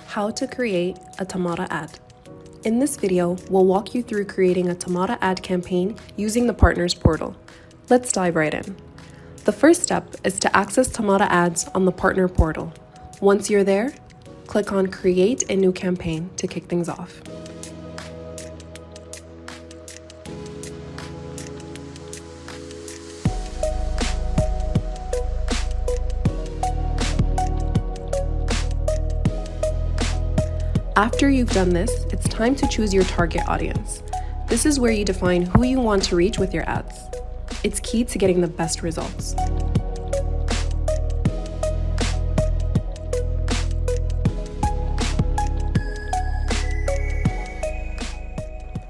How to create a Tamara ad. In this video, we'll walk you through creating a Tamara Ad campaign using the Partners portal. Let's dive right in. The first step is to access Tamara Ads on the Partner portal. Once you're there, click on Create a New Campaign to kick things off. After you've done this, it's time to choose your target audience. This is where you define who you want to reach with your ads. It's key to getting the best results.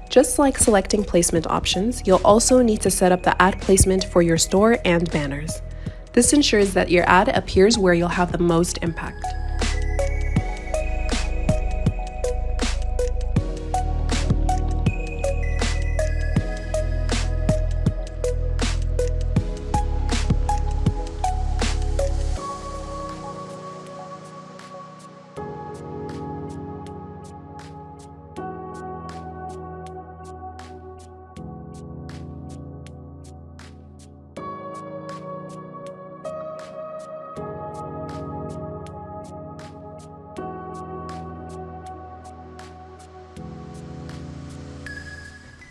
Just like selecting placement options, you'll also need to set up the ad placement for your store and banners. This ensures that your ad appears where you'll have the most impact.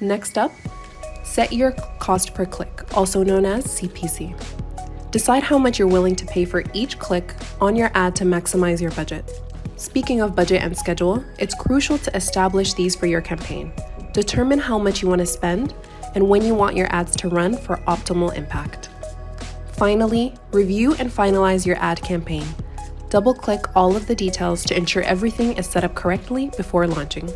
Next up, set your cost per click, also known as CPC. Decide how much you're willing to pay for each click on your ad to maximize your budget. Speaking of budget and schedule, it's crucial to establish these for your campaign. Determine how much you want to spend and when you want your ads to run for optimal impact. Finally, review and finalize your ad campaign. Double-click all of the details to ensure everything is set up correctly before launching.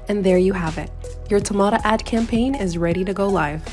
And there you have it. Your Tamara Ad campaign is ready to go live.